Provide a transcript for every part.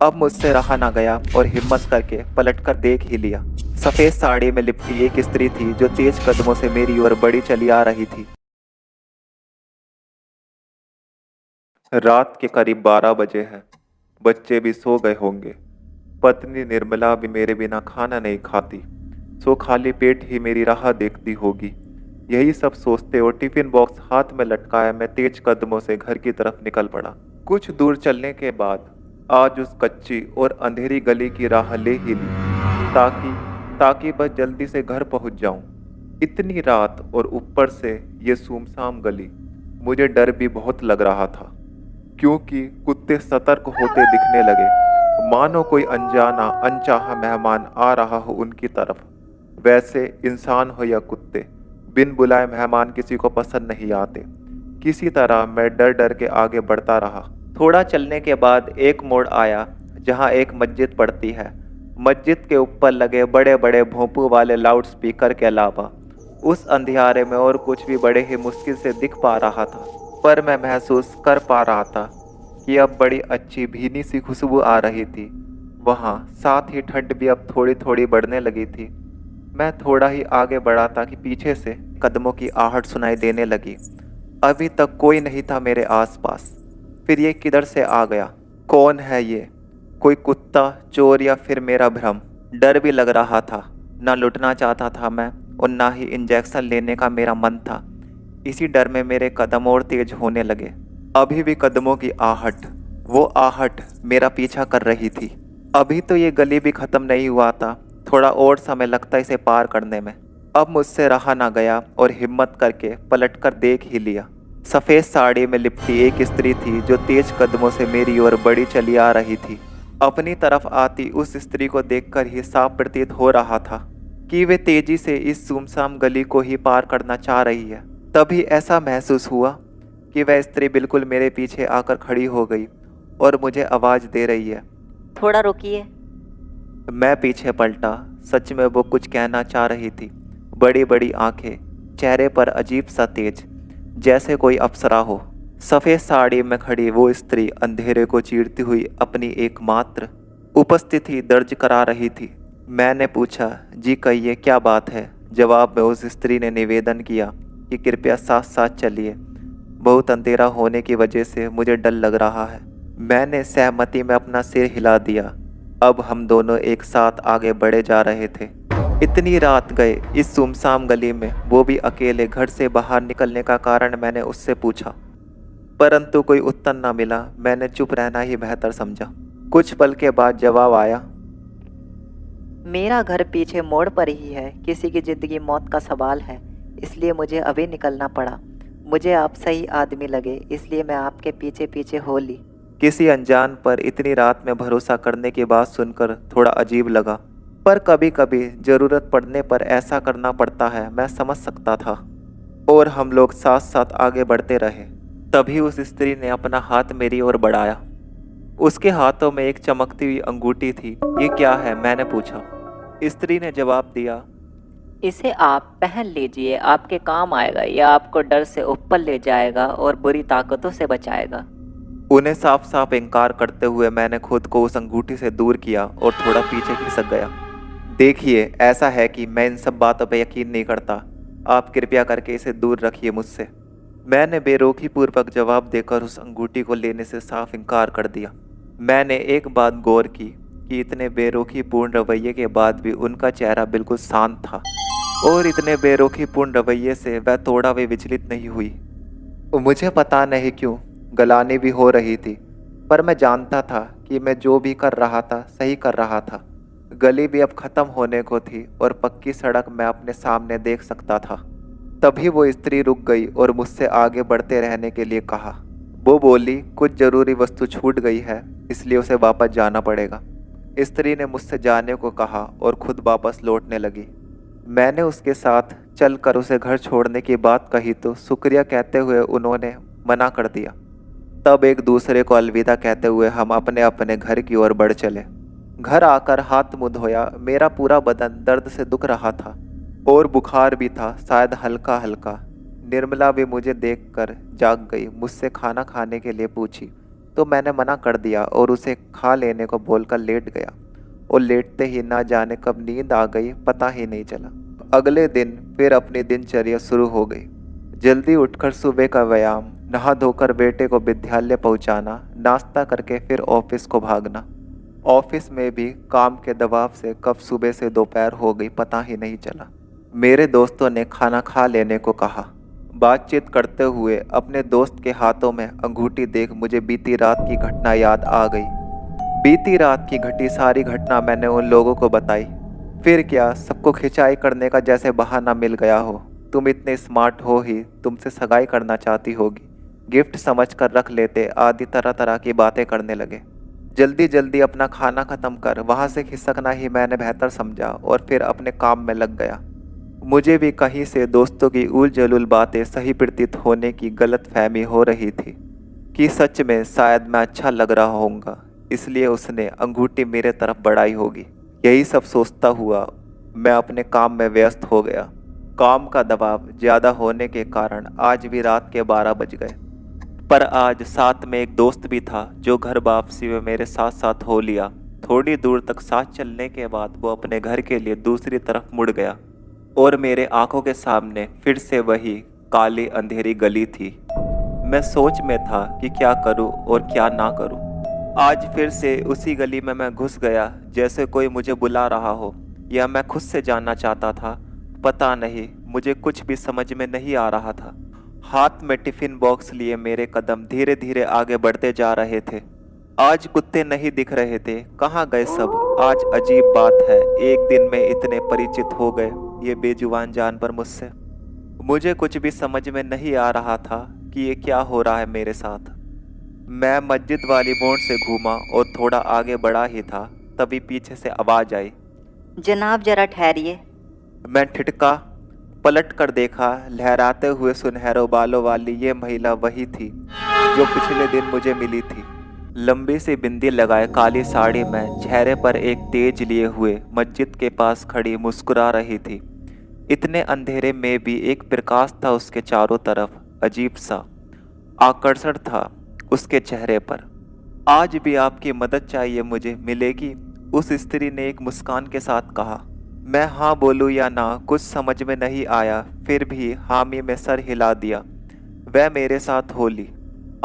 अब मुझसे रहा ना गया और हिम्मत करके पलटकर देख ही लिया। सफेद साड़ी में लिपटी एक स्त्री थी जो तेज कदमों से मेरी ओर बढ़ी चली आ रही थी। रात के करीब 12 बजे हैं। बच्चे भी सो गए होंगे। पत्नी निर्मला भी मेरे बिना खाना नहीं खाती, सो खाली पेट ही मेरी राह देखती होगी। यही सब सोचते और टिफिन बॉक्स हाथ में लटकाए मैं तेज कदमों से घर की तरफ निकल पड़ा। कुछ दूर चलने के बाद आज उस कच्ची और अंधेरी गली की राह ले ही ली, ताकि ताकि बस जल्दी से घर पहुंच जाऊं। इतनी रात और ऊपर से ये सुमसाम गली, मुझे डर भी बहुत लग रहा था, क्योंकि कुत्ते सतर्क होते दिखने लगे, मानो कोई अनजाना अनचाहा मेहमान आ रहा हो उनकी तरफ। वैसे इंसान हो या कुत्ते, बिन बुलाए मेहमान किसी को पसंद नहीं आते। किसी तरह मैं डर डर के आगे बढ़ता रहा। थोड़ा चलने के बाद एक मोड़ आया जहाँ एक मस्जिद पड़ती है। मस्जिद के ऊपर लगे बड़े बड़े भोंपू वाले लाउड स्पीकर के अलावा उस अंधियारे में और कुछ भी बड़े ही मुश्किल से दिख पा रहा था। पर मैं महसूस कर पा रहा था कि अब बड़ी अच्छी भीनी सी खुशबू आ रही थी वहाँ। साथ ही ठंड भी अब थोड़ी थोड़ी बढ़ने लगी थी। मैं थोड़ा ही आगे बढ़ा था कि पीछे से कदमों की आहट सुनाई देने लगी। अभी तक कोई नहीं था मेरे आसपास। फिर ये किधर से आ गया? कौन है ये? कोई कुत्ता, चोर या फिर मेरा भ्रम? डर भी लग रहा था। ना लुटना चाहता था मैं और ना ही इंजेक्शन लेने का मेरा मन था। इसी डर में मेरे कदम और तेज होने लगे। अभी भी कदमों की आहट, वो आहट मेरा पीछा कर रही थी। अभी तो ये गली भी खत्म नहीं हुआ था। थोड़ा और समय लगता इसे पार करने में। अब मुझसे रहा ना गया और हिम्मत करके पलटकर देख ही लिया। सफ़ेद साड़ी में लिपटी एक स्त्री थी जो तेज कदमों से मेरी ओर बढ़ी चली आ रही थी। अपनी तरफ आती उस स्त्री को देखकर ही साफ प्रतीत हो रहा था कि वे तेजी से इस सुमसाम गली को ही पार करना चाह रही है। तभी ऐसा महसूस हुआ कि वह स्त्री बिल्कुल मेरे पीछे आकर खड़ी हो गई और मुझे आवाज़ दे रही है। थोड़ा रुकिए। मैं पीछे पलटा। सच में वो कुछ कहना चाह रही थी। बड़ी बड़ी आंखें, चेहरे पर अजीब सा तेज, जैसे कोई अप्सरा हो। सफ़ेद साड़ी में खड़ी वो स्त्री अंधेरे को चीरती हुई अपनी एकमात्र उपस्थिति दर्ज करा रही थी। मैंने पूछा, जी कहिए, क्या बात है? जवाब में उस स्त्री ने निवेदन किया कि कृपया साथ साथ चलिए, बहुत अंधेरा होने की वजह से मुझे डर लग रहा है। मैंने सहमति में अपना सिर हिला दिया। अब हम दोनों एक साथ आगे बढ़े जा रहे थे। इतनी रात गए इस सुमसाम गली में, वो भी अकेले। घर से बाहर निकलने का कारण मैंने उससे पूछा, परंतु कोई उत्तर न मिला। मैंने चुप रहना ही बेहतर समझा। कुछ पल के बाद जवाब आया, मेरा घर पीछे मोड़ पर ही है। किसी की ज़िंदगी मौत का सवाल है, इसलिए मुझे अभी निकलना पड़ा। मुझे आप सही आदमी लगे, इसलिए मैं आपके पीछे पीछे हो ली। किसी अनजान पर इतनी रात में भरोसा करने की बात सुनकर थोड़ा अजीब लगा, पर कभी कभी ज़रूरत पड़ने पर ऐसा करना पड़ता है, मैं समझ सकता था। और हम लोग साथ साथ आगे बढ़ते रहे। तभी उस स्त्री ने अपना हाथ मेरी ओर बढ़ाया। उसके हाथों में एक चमकती हुई अंगूठी थी। ये क्या है? मैंने पूछा। स्त्री ने जवाब दिया, इसे आप पहन लीजिए, आपके काम आएगा। यह आपको डर से ऊपर ले जाएगा और बुरी ताकतों से बचाएगा। उन्हें साफ साफ इनकार करते हुए मैंने खुद को उस अंगूठी से दूर किया और थोड़ा पीछे खिसक गया। देखिए, ऐसा है कि मैं इन सब बातों पर यकीन नहीं करता। आप कृपया करके इसे दूर रखिए मुझसे। मैंने बेरुखी पूर्वक जवाब देकर उस अंगूठी को लेने से साफ इनकार कर दिया। मैंने एक बात गौर की कि इतने बेरुखी पूर्ण रवैये के बाद भी उनका चेहरा बिल्कुल शांत था, और इतने बेरुखी पूर्ण रवैये से वह थोड़ा भी विचलित नहीं हुई। मुझे पता नहीं क्यों गलानी भी हो रही थी, पर मैं जानता था कि मैं जो भी कर रहा था सही कर रहा था। गली भी अब खत्म होने को थी और पक्की सड़क मैं अपने सामने देख सकता था। तभी वो स्त्री रुक गई और मुझसे आगे बढ़ते रहने के लिए कहा। वो बोली, कुछ जरूरी वस्तु छूट गई है, इसलिए उसे वापस जाना पड़ेगा। स्त्री ने मुझसे जाने को कहा और खुद वापस लौटने लगी। मैंने उसके साथ चलकर उसे घर छोड़ने की बात कही तो शुक्रिया कहते हुए उन्होंने मना कर दिया। तब एक दूसरे को अलविदा कहते हुए हम अपने अपने घर की ओर बढ़ चले। घर आकर हाथ मुंह धोया। मेरा पूरा बदन दर्द से दुख रहा था और बुखार भी था, शायद हल्का हल्का। निर्मला भी मुझे देखकर जाग गई। मुझसे खाना खाने के लिए पूछी। तो मैंने मना कर दिया और उसे खा लेने को बोलकर लेट गया और लेटते ही ना जाने कब नींद आ गई पता ही नहीं चला। अगले दिन फिर अपनी दिनचर्या शुरू हो गई। जल्दी उठकर सुबह का व्यायाम, नहा धोकर बेटे को विद्यालय पहुंचाना, नाश्ता करके फिर ऑफिस को भागना। ऑफिस में भी काम के दबाव से कब सुबह से दोपहर हो गई पता ही नहीं चला। मेरे दोस्तों ने खाना खा लेने को कहा। बातचीत करते हुए अपने दोस्त के हाथों में अंगूठी देख मुझे बीती रात की घटना याद आ गई। बीती रात की घटी सारी घटना मैंने उन लोगों को बताई। फिर क्या, सबको खिंचाई करने का जैसे बहाना मिल गया हो। तुम इतने स्मार्ट हो ही, तुमसे सगाई करना चाहती होगी, गिफ्ट समझकर रख लेते, आदि तरह तरह की बातें करने लगे। जल्दी जल्दी अपना खाना खत्म कर वहाँ से खिसकना ही मैंने बेहतर समझा और फिर अपने काम में लग गया। मुझे भी कहीं से दोस्तों की उल जलूल बातें सही प्रतीत होने की गलत फहमी हो रही थी कि सच में शायद मैं अच्छा लग रहा होऊंगा, इसलिए उसने अंगूठी मेरे तरफ बढ़ाई होगी। यही सब सोचता हुआ मैं अपने काम में व्यस्त हो गया। काम का दबाव ज़्यादा होने के कारण आज भी रात के 12 बज गए। पर आज साथ में एक दोस्त भी था जो घर वापसी में मेरे साथ साथ हो लिया। थोड़ी दूर तक साथ चलने के बाद वो अपने घर के लिए दूसरी तरफ मुड़ गया और मेरे आंखों के सामने फिर से वही काली अंधेरी गली थी। मैं सोच में था कि क्या करूं और क्या ना करूं। आज फिर से उसी गली में मैं घुस गया, जैसे कोई मुझे बुला रहा हो या मैं खुद से जानना चाहता था। पता नहीं, मुझे कुछ भी समझ में नहीं आ रहा था। हाथ में टिफिन बॉक्स लिए मेरे कदम धीरे धीरे आगे बढ़ते जा रहे थे। आज कुत्ते नहीं दिख रहे थे, कहाँ गए सब। आज अजीब बात है, एक दिन में इतने परिचित हो गए ये बेजुबान जानवर मुझसे। मुझे कुछ भी समझ में नहीं आ रहा था कि ये क्या हो रहा है मेरे साथ। मैं मस्जिद वाली मोड़ से घूमा और थोड़ा आगे बढ़ा ही था, तभी पीछे से आवाज आई। जनाब जरा ठहरिए। मैं ठिठका, पलट कर देखा। लहराते हुए सुनहरे बालों वाली ये महिला वही थी जो पिछले दिन मुझे मिली थी। लंबी सी बिंदी लगाए काली साड़ी में चेहरे पर एक तेज लिए हुए मस्जिद के पास खड़ी मुस्कुरा रही थी। इतने अंधेरे में भी एक प्रकाश था उसके चारों तरफ, अजीब सा आकर्षण था उसके चेहरे पर। आज भी आपकी मदद चाहिए मुझे, मिलेगी? उस स्त्री ने एक मुस्कान के साथ कहा। मैं हाँ बोलूँ या ना कुछ समझ में नहीं आया, फिर भी हामी में सर हिला दिया। वह मेरे साथ होली।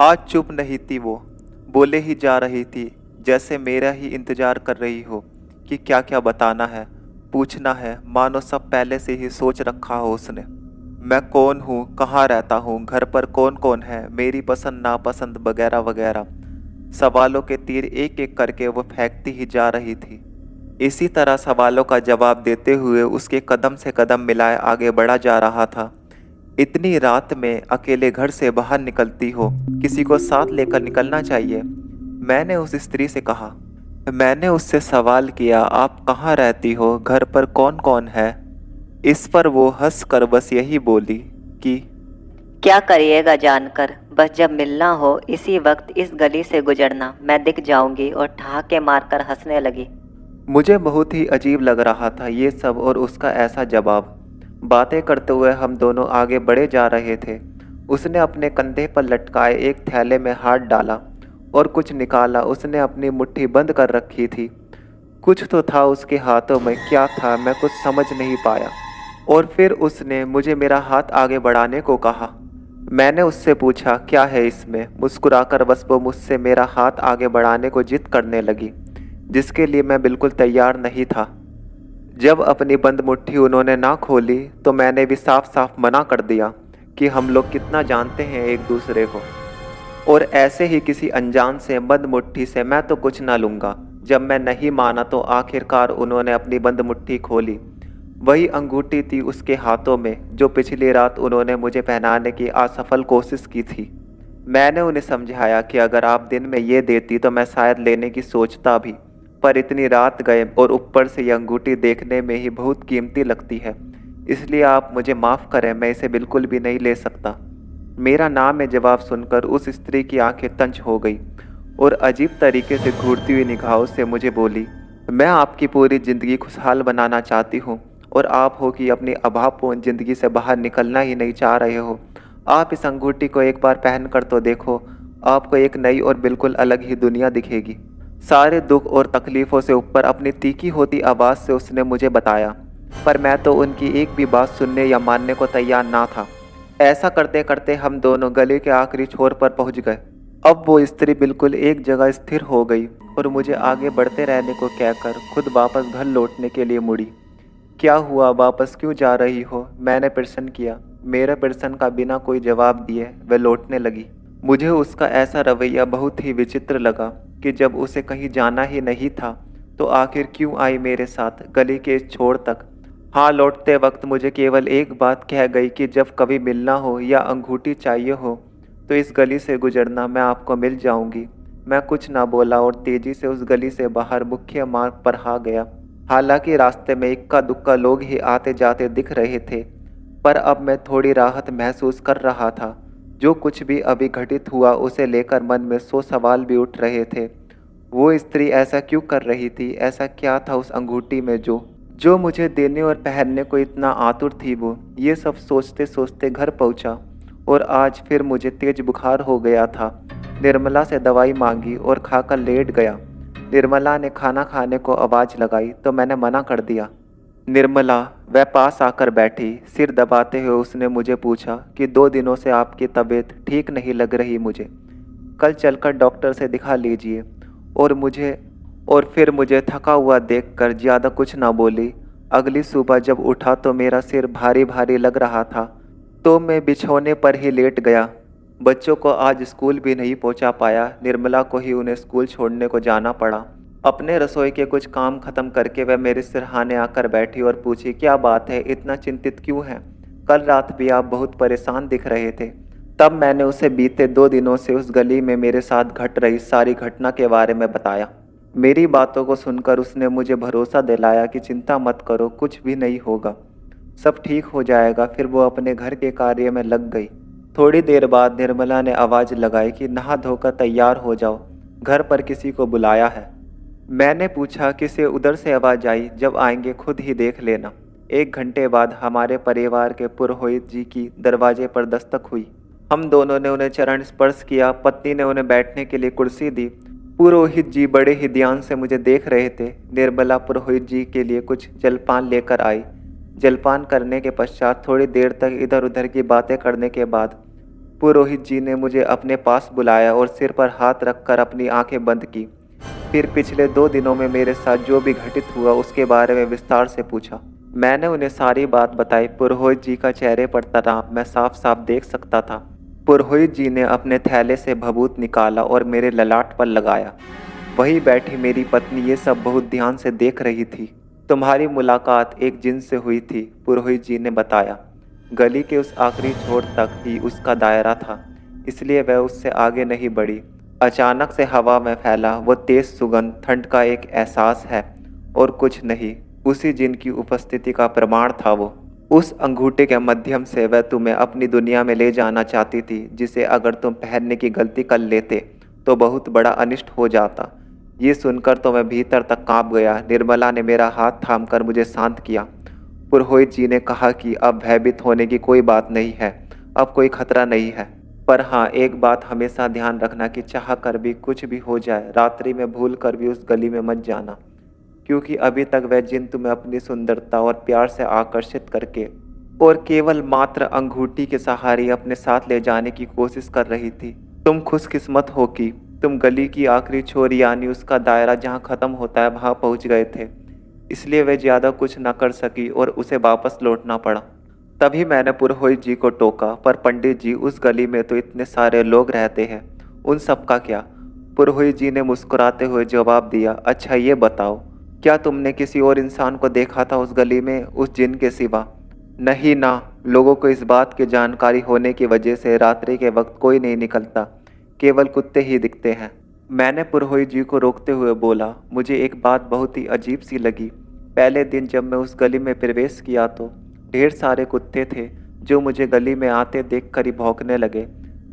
आज चुप नहीं थी वो, बोले ही जा रही थी, जैसे मेरा ही इंतजार कर रही हो कि क्या क्या बताना है, पूछना है, मानो सब पहले से ही सोच रखा हो उसने। मैं कौन हूँ, कहाँ रहता हूँ, घर पर कौन कौन है, मेरी पसंद नापसंद वगैरह वगैरह सवालों के तीर एक एक करके वो फेंकती ही जा रही थी। इसी तरह सवालों का जवाब देते हुए उसके कदम से कदम मिलाए आगे बढ़ा जा रहा था। इतनी रात में अकेले घर से बाहर निकलती हो, किसी को साथ लेकर निकलना चाहिए, मैंने उस स्त्री से कहा। मैंने उससे सवाल किया, आप कहाँ रहती हो, घर पर कौन कौन है? इस पर वो हंसकर बस यही बोली कि क्या करिएगा जानकर, बस जब मिलना हो इसी वक्त इस गली से गुजरना, मैं दिख जाऊंगी, और ठहाके मारकर हंसने लगी। मुझे बहुत ही अजीब लग रहा था ये सब और उसका ऐसा जवाब। बातें करते हुए हम दोनों आगे बढ़े जा रहे थे। उसने अपने कंधे पर लटकाए एक थैले में हाथ डाला और कुछ निकाला। उसने अपनी मुट्ठी बंद कर रखी थी। कुछ तो था उसके हाथों में, क्या था मैं कुछ समझ नहीं पाया। और फिर उसने मुझे मेरा हाथ आगे बढ़ाने को कहा। मैंने उससे पूछा क्या है इसमें। मुस्कुराकर बस वो मुझसे मेरा हाथ आगे बढ़ाने को जिद करने लगी, जिसके लिए मैं बिल्कुल तैयार नहीं था। जब अपनी बंद मुट्ठी उन्होंने ना खोली तो मैंने भी साफ साफ मना कर दिया कि हम लोग कितना जानते हैं एक दूसरे को, और ऐसे ही किसी अनजान से बंद मुट्ठी से मैं तो कुछ ना लूँगा। जब मैं नहीं माना तो आखिरकार उन्होंने अपनी बंद मुट्ठी खोली। वही अंगूठी थी उसके हाथों में जो पिछली रात उन्होंने मुझे पहनाने की असफल कोशिश की थी। मैंने उन्हें समझाया कि अगर आप दिन में ये देती तो मैं शायद लेने की सोचता भी, पर इतनी रात गए और ऊपर से ये अंगूठी देखने में ही बहुत कीमती लगती है, इसलिए आप मुझे माफ़ करें, मैं इसे बिल्कुल भी नहीं ले सकता। मेरा नाम में जवाब सुनकर उस स्त्री की आंखें तंज हो गई और अजीब तरीके से घूरती हुई निगाहों से मुझे बोली, मैं आपकी पूरी ज़िंदगी खुशहाल बनाना चाहती हूँ और आप हो कि अपनी अभावपूर्ण ज़िंदगी से बाहर निकलना ही नहीं चाह रहे हो। आप इस अंगूठी को एक बार पहन कर तो देखो, आपको एक नई और बिल्कुल अलग ही दुनिया दिखेगी। सारे दुख और तकलीफ़ों से ऊपर अपनी तीखी होती आवाज़ से उसने मुझे बताया, पर मैं तो उनकी एक भी बात सुनने या मानने को तैयार ना था। ऐसा करते करते हम दोनों गली के आखिरी छोर पर पहुंच गए। अब वो स्त्री बिल्कुल एक जगह स्थिर हो गई और मुझे आगे बढ़ते रहने को कहकर खुद वापस घर लौटने के लिए मुड़ी। क्या हुआ, वापस क्यों जा रही हो? मैंने प्रश्न किया। मेरे प्रश्न का बिना कोई जवाब दिए वह लौटने लगी। मुझे उसका ऐसा रवैया बहुत ही विचित्र लगा कि जब उसे कहीं जाना ही नहीं था तो आखिर क्यों आई मेरे साथ गली के इस छोर तक। हाँ, लौटते वक्त मुझे केवल एक बात कह गई कि जब कभी मिलना हो या अंगूठी चाहिए हो तो इस गली से गुजरना, मैं आपको मिल जाऊंगी। मैं कुछ ना बोला और तेजी से उस गली से बाहर मुख्य मार्ग पर आ गया। हालांकि रास्ते में इक्का दुक्का लोग ही आते जाते दिख रहे थे, पर अब मैं थोड़ी राहत महसूस कर रहा था। जो कुछ भी अभी घटित हुआ उसे लेकर मन में 100 सवाल भी उठ रहे थे। वो स्त्री ऐसा क्यों कर रही थी? ऐसा क्या था उस अंगूठी में जो मुझे देने और पहनने को इतना आतुर थी वो? ये सब सोचते सोचते घर पहुंचा और आज फिर मुझे तेज बुखार हो गया था। निर्मला से दवाई मांगी और खाकर लेट गया। निर्मला ने खाना खाने को आवाज़ लगाई तो मैंने मना कर दिया। निर्मला वह पास आकर बैठी। सिर दबाते हुए उसने मुझे पूछा कि 2 दिनों से आपकी तबीयत ठीक नहीं लग रही मुझे। कल चलकर डॉक्टर से दिखा लीजिए। और फिर मुझे थका हुआ देखकर ज़्यादा कुछ ना बोली। अगली सुबह जब उठा तो मेरा सिर भारी भारी लग रहा था, तो मैं बिछौने पर ही लेट गया। बच्चों को आज स्कूल भी नहीं पहुंचा पाया। निर्मला को ही उन्हें स्कूल छोड़ने को जाना पड़ा। अपने रसोई के कुछ काम खत्म करके वह मेरे सिरहाने आकर बैठी और पूछी, क्या बात है, इतना चिंतित क्यों है? कल रात भी आप बहुत परेशान दिख रहे थे। तब मैंने उसे बीते 2 दिनों से उस गली में मेरे साथ घट रही सारी घटना के बारे में बताया। मेरी बातों को सुनकर उसने मुझे भरोसा दिलाया कि चिंता मत करो, कुछ भी नहीं होगा, सब ठीक हो जाएगा। फिर वो अपने घर के कार्य में लग गई। थोड़ी देर बाद निर्मला ने आवाज़ लगाई कि नहा धोकर तैयार हो जाओ, घर पर किसी को बुलाया है। मैंने पूछा, किसे? उधर से आवाज़ आई, जब आएंगे खुद ही देख लेना। 1 घंटे बाद हमारे परिवार के पुरोहित जी की दरवाजे पर दस्तक हुई। हम दोनों ने उन्हें चरण स्पर्श किया। पत्नी ने उन्हें बैठने के लिए कुर्सी दी। पुरोहित जी बड़े ही ध्यान से मुझे देख रहे थे। निर्मला पुरोहित जी के लिए कुछ जलपान लेकर आई। जलपान करने के पश्चात थोड़ी देर तक इधर उधर की बातें करने के बाद पुरोहित जी ने मुझे अपने पास बुलाया और सिर पर हाथ रखकर अपनी आंखें बंद की। फिर पिछले 2 दिनों में मेरे साथ जो भी घटित हुआ उसके बारे में विस्तार से पूछा। मैंने उन्हें सारी बात बताई। पुरोहित जी का चेहरे पर तनाव मैं साफ साफ देख सकता था। पुरोहित जी ने अपने थैले से भभूत निकाला और मेरे ललाट पर लगाया। वहीं बैठी मेरी पत्नी ये सब बहुत ध्यान से देख रही थी। तुम्हारी मुलाकात एक जिन से हुई थी, पुरोहित जी ने बताया। गली के उस आखिरी छोर तक ही उसका दायरा था, इसलिए वह उससे आगे नहीं बढ़ी। अचानक से हवा में फैला वो तेज सुगंध ठंड का एक एहसास है और कुछ नहीं, उसी जिन की उपस्थिति का प्रमाण था वो। उस अंगूठे के माध्यम से वह तुम्हें अपनी दुनिया में ले जाना चाहती थी, जिसे अगर तुम पहनने की गलती कर लेते तो बहुत बड़ा अनिष्ट हो जाता। ये सुनकर तो मैं भीतर तक कांप गया। निर्मला ने मेरा हाथ थामकर मुझे शांत किया। पुरोहित जी ने कहा कि अब भयभीत होने की कोई बात नहीं है, अब कोई खतरा नहीं है। पर हाँ, एक बात हमेशा ध्यान रखना कि चाह कर भी कुछ भी हो जाए, रात्रि में भूल कर भी उस गली में मत जाना, क्योंकि अभी तक वह जिन तुम्हें अपनी सुंदरता और प्यार से आकर्षित करके और केवल मात्र अंगूठी के सहारे अपने साथ ले जाने की कोशिश कर रही थी। तुम खुशकिस्मत हो कि तुम गली की आखिरी छोर यानी उसका दायरा जहाँ ख़त्म होता है वहाँ पहुँच गए थे, इसलिए वह ज़्यादा कुछ न कर सकी और उसे वापस लौटना पड़ा। तभी मैंने पुरोहित जी को टोका, पर पंडित जी, उस गली में तो इतने सारे लोग रहते हैं, उन सब का क्या? पुरोहित जी ने मुस्कुराते हुए जवाब दिया, अच्छा ये बताओ, क्या तुमने किसी और इंसान को देखा था उस गली में, उस जिन के सिवा? नहीं ना, लोगों को इस बात की जानकारी होने की वजह से रात्रि के वक्त कोई नहीं निकलता, केवल कुत्ते ही दिखते हैं। मैंने पुरोहित जी को रोकते हुए बोला, मुझे एक बात बहुत ही अजीब सी लगी। पहले दिन जब मैं उस गली में प्रवेश किया तो ढेर सारे कुत्ते थे जो मुझे गली में आते देख कर ही भौंकने लगे,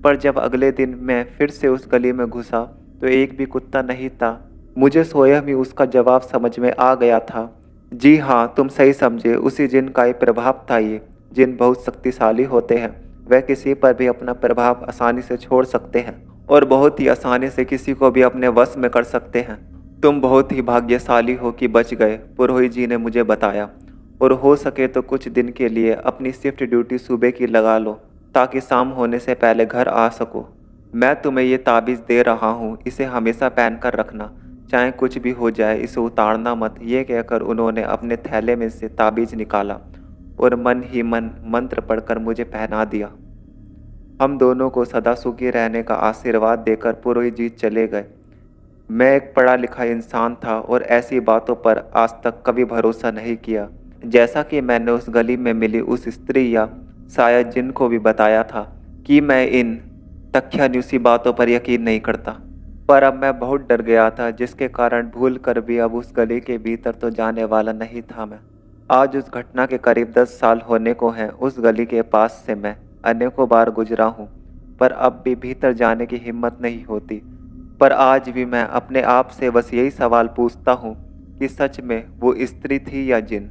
पर जब अगले दिन मैं फिर से उस गली में घुसा तो एक भी कुत्ता नहीं था। मुझे स्वयं ही उसका जवाब समझ में आ गया था। जी हाँ, तुम सही समझे, उसी जिन का ही प्रभाव था ये। जिन बहुत शक्तिशाली होते हैं, वह किसी पर भी अपना प्रभाव आसानी से छोड़ सकते हैं और बहुत ही आसानी से किसी को भी अपने वश में कर सकते हैं। तुम बहुत ही भाग्यशाली हो कि बच गए, पुरोहित जी ने मुझे बताया। और हो सके तो कुछ दिन के लिए अपनी शिफ्ट ड्यूटी सुबह की लगा लो, ताकि शाम होने से पहले घर आ सको। मैं तुम्हें ये ताबीज़ दे रहा हूँ, इसे हमेशा पहन कर रखना, चाहे कुछ भी हो जाए इसे उतारना मत। ये कहकर उन्होंने अपने थैले में से ताबीज़ निकाला और मन ही मन मंत्र पढ़कर मुझे पहना दिया। हम दोनों को सदा सुखी रहने का आशीर्वाद देकर पुरोहित जी चले गए। मैं एक पढ़ा लिखा इंसान था और ऐसी बातों पर आज तक कभी भरोसा नहीं किया, जैसा कि मैंने उस गली में मिली उस स्त्री या शायद जिनको भी बताया था कि मैं इन तख्यानुसी बातों पर यकीन नहीं करता। पर अब मैं बहुत डर गया था, जिसके कारण भूल कर भी अब उस गली के भीतर तो जाने वाला नहीं था मैं। आज उस घटना के करीब 10 साल होने को हैं। उस गली के पास से मैं अनेकों बार गुजरा हूँ, पर अब भी भीतर जाने की हिम्मत नहीं होती। पर आज भी मैं अपने आप से बस यही सवाल पूछता हूँ कि सच में वो स्त्री थी या जिन।